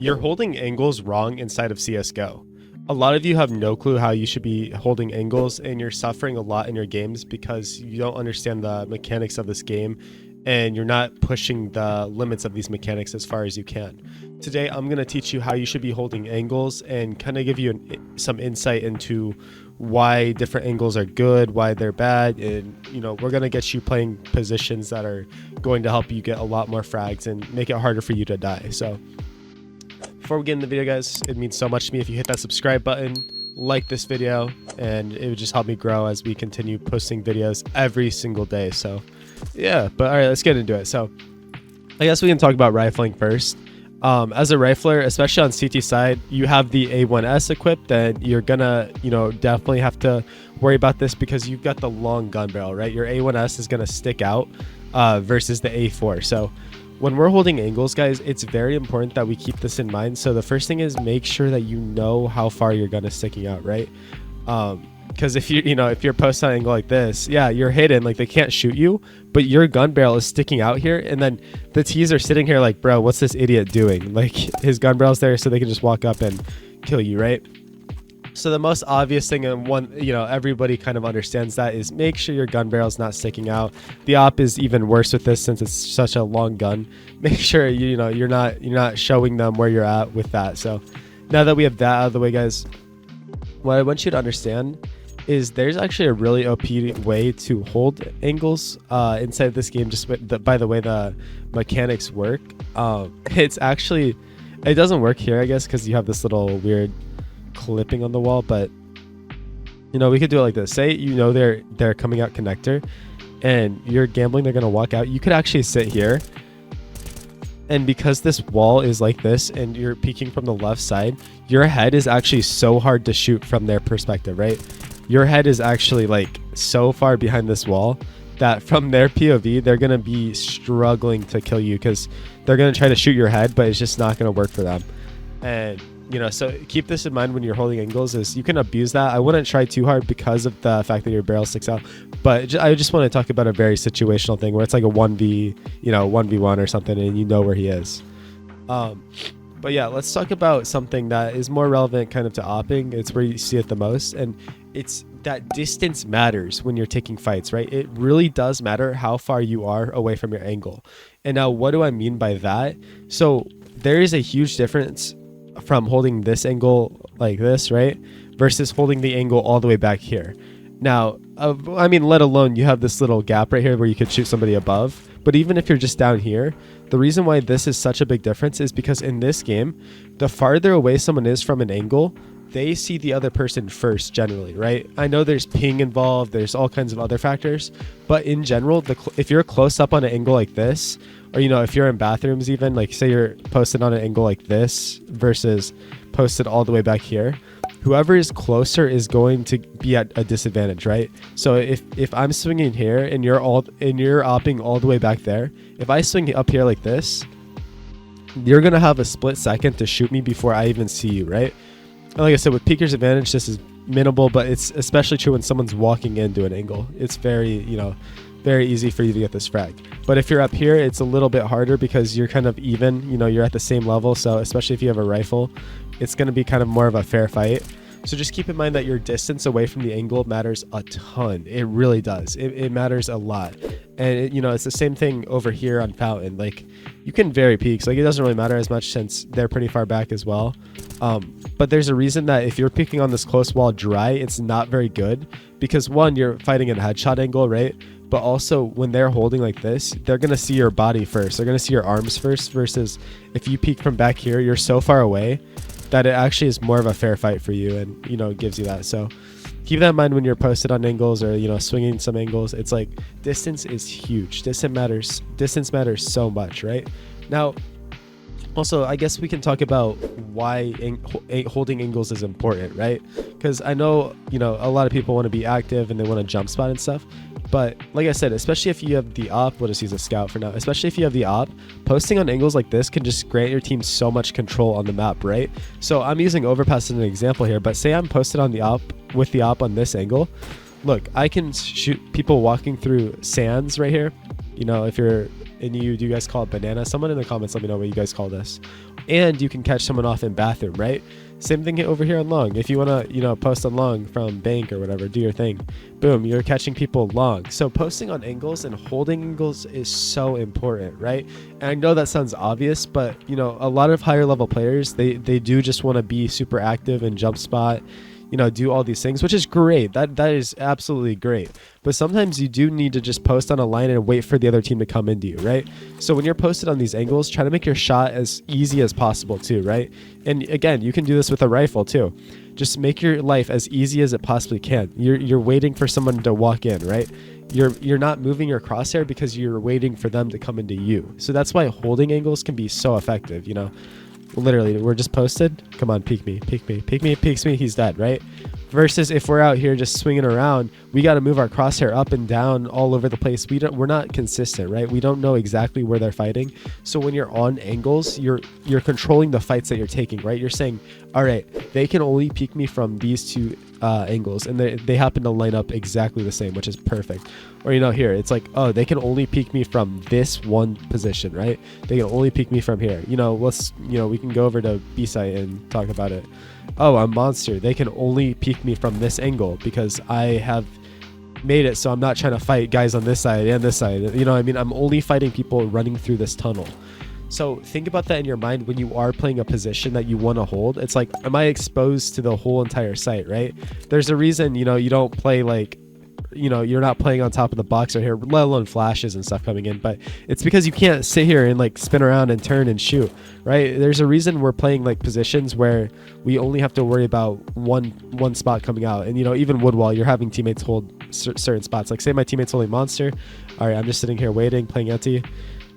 You're holding angles wrong inside of CSGO. A lot of you have no clue how you should be holding angles, and you're suffering a lot in your games because you don't understand the mechanics of this game and you're not pushing the limits of these mechanics as far as you can. Today, I'm going to teach you how you should be holding angles and kind of give you some insight into why different angles are good, why they're bad, and we're going to get you playing positions that are going to help you get a lot more frags and make it harder for you to die. So before we get in the video, guys, it means so much to me if you hit that subscribe button, like this video, and it would just help me grow as we continue posting videos every single day. So yeah, but all right, let's get into it. So I guess we can talk about rifling first. As a rifler, especially on CT side, you have the A1S equipped, and you're gonna definitely have to worry about this because you've got the long gun barrel, right? Your A1S is gonna stick out versus the A4. So when we're holding angles, guys, it's very important that we keep this in mind. So the first thing is make sure that you know how far your gun is sticking out, right? Because if if you're posted on an angle like this, yeah, you're hidden, like they can't shoot you, but your gun barrel is sticking out here, and then the T's are sitting here like, bro, what's this idiot doing? Like, his gun barrel's there so they can just walk up and kill you, right? So the most obvious thing, and one everybody kind of understands that, is make sure your gun barrel's not sticking out. The op is even worse with this since it's such a long gun. Make sure you're not showing them where you're at with that. So now that we have that out of the way, guys, what I want you to understand is there's actually a really OP way to hold angles inside of this game, just by the way the mechanics work. It doesn't work here, I guess, because you have this little weird clipping on the wall, but we could do it like this. Say they're coming out connector and you're gambling they're gonna walk out. You could actually sit here, and because this wall is like this and you're peeking from the left side, your head is actually so hard to shoot from their perspective, right? Your head is actually like so far behind this wall that from their POV they're gonna be struggling to kill you because they're gonna try to shoot your head, but it's just not gonna work for them. And so keep this in mind when you're holding angles, is you can abuse that. I wouldn't try too hard because of the fact that your barrel sticks out, but I just want to talk about a very situational thing where it's like a 1v1 or something, and where he is. But yeah, let's talk about something that is more relevant kind of to opping. It's where you see it the most, and it's that distance matters when you're taking fights, right? It really does matter how far you are away from your angle. And now what do I mean by that? So there is a huge difference from holding this angle like this, right, versus holding the angle all the way back here. Now, let alone you have this little gap right here where you could shoot somebody above. But even if you're just down here, the reason why this is such a big difference is because in this game, the farther away someone is from an angle, they see the other person first generally, right? I know there's ping involved, there's all kinds of other factors, but in general, if you're close up on an angle like this, or if you're in bathrooms, even like say you're posted on an angle like this versus posted all the way back here, whoever is closer is going to be at a disadvantage, right? So if I'm swinging here and you're opping all the way back there, if I swing up here like this, you're gonna have a split second to shoot me before I even see you, right? And like I said, with peeker's advantage, this is minimal, but it's especially true when someone's walking into an angle. It's very very easy for you to get this frag. But if you're up here, it's a little bit harder because you're kind of even, you're at the same level. So especially if you have a rifle, it's going to be kind of more of a fair fight. So just keep in mind that your distance away from the angle matters a ton. It really does. It matters a lot. And it's the same thing over here on Fountain. Like, you can vary peaks. Like, it doesn't really matter as much since they're pretty far back as well. But there's a reason that if you're peeking on this close wall dry, it's not very good because one, you're fighting at a headshot angle, right? But also when they're holding like this, they're going to see your body first. They're going to see your arms first, versus if you peek from back here, you're so far away that it actually is more of a fair fight for you, and it gives you that. So keep that in mind when you're posted on angles or swinging some angles. It's like distance is huge. Distance matters so much, right? Now, also, I guess we can talk about why holding angles is important, right? Because I know a lot of people want to be active and they want to jump spot and stuff. But like I said, especially if you have the op, we'll just use a scout for now. Especially if you have the op, posting on angles like this can just grant your team so much control on the map, right? So I'm using overpass as an example here, but say I'm posted on the op with the op on this angle. Look, I can shoot people walking through sands right here. If you're and you guys call it banana, someone in the comments let me know what you guys call this. and you can catch someone off in bathroom, right? Same thing over here on long. If you want to, post on long from bank or whatever, do your thing. Boom, you're catching people long. So posting on angles and holding angles is so important, right? And I know that sounds obvious, but a lot of higher level players, they do just want to be super active and jump spot, do all these things, which is great. That is absolutely great. But sometimes you do need to just post on a line and wait for the other team to come into you, right? So when you're posted on these angles, try to make your shot as easy as possible too, right? And again, you can do this with a rifle too. Just make your life as easy as it possibly can. You're waiting for someone to walk in, right? You're not moving your crosshair because you're waiting for them to come into you. So that's why holding angles can be so effective, Literally, we're just posted. Come on, peek me, peek me, peek me, peeks me. He's dead, right? Versus if we're out here just swinging around, we got to move our crosshair up and down all over the place. We're not consistent, right? We don't know exactly where they're fighting. So when you're on angles, you're controlling the fights that you're taking, right? You're saying, all right, they can only peek me from these two angles, and they happen to line up exactly the same, which is perfect. Or here it's like, oh, they can only peek me from this one position, right? They can only peek me from here. Let's we can go over to B site and talk about it. Oh, I'm monster. They can only peek me from this angle because I have made it so I'm not trying to fight guys on this side and this side. I'm only fighting people running through this tunnel. So think about that in your mind when you are playing a position that you want to hold. It's like, am I exposed to the whole entire site, right? There's a reason, you don't play like, you're not playing on top of the box right here, let alone flashes and stuff coming in, but it's because you can't sit here and like spin around and turn and shoot, right? There's a reason we're playing like positions where we only have to worry about one spot coming out. And even wood wall, you're having teammates hold certain spots. Like say my teammate's holding monster. All right, I'm just sitting here waiting, playing empty,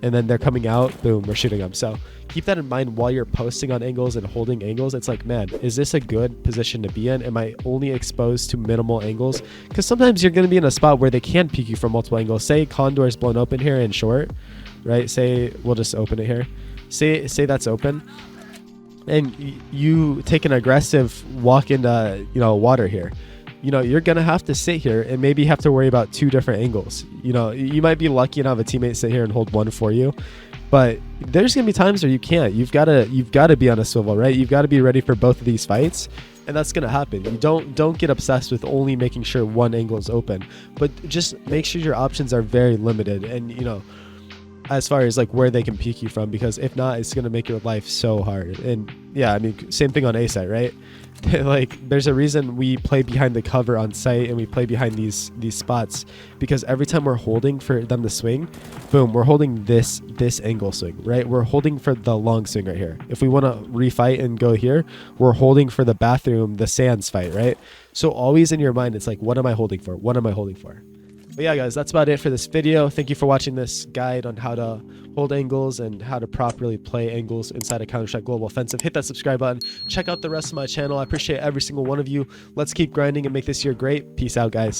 and then they're coming out, boom, we're shooting them. So keep that in mind while you're posting on angles and holding angles. It's like, man, is this a good position to be in? Am I only exposed to minimal angles? Because sometimes you're going to be in a spot where they can peek you from multiple angles. Say Condor is blown open here in short, right? Say, we'll just open it here. Say that's open. And you take an aggressive walk into, water here. You're going to have to sit here and maybe have to worry about two different angles. You might be lucky and have a teammate sit here and hold one for you, but there's going to be times where you can't. You've got to be on a swivel, right? You've got to be ready for both of these fights, and that's going to happen. You don't get obsessed with only making sure one angle is open, but just make sure your options are very limited and, as far as like where they can peek you from, because if not, it's going to make your life so hard. And yeah, same thing on A site, right? Like there's a reason we play behind the cover on site and we play behind these spots, because every time we're holding for them to swing, boom, we're holding this angle swing, right? We're holding for the long swing right here. If we want to refight and go here, we're holding for the bathroom, the sands fight, right? So always in your mind, it's like, what am I holding for? What am I holding for? But yeah, guys, that's about it for this video. Thank you for watching this guide on how to hold angles and how to properly play angles inside a Counter-Strike Global Offensive. Hit that subscribe button. Check out the rest of my channel. I appreciate every single one of you. Let's keep grinding and make this year great. Peace out, guys.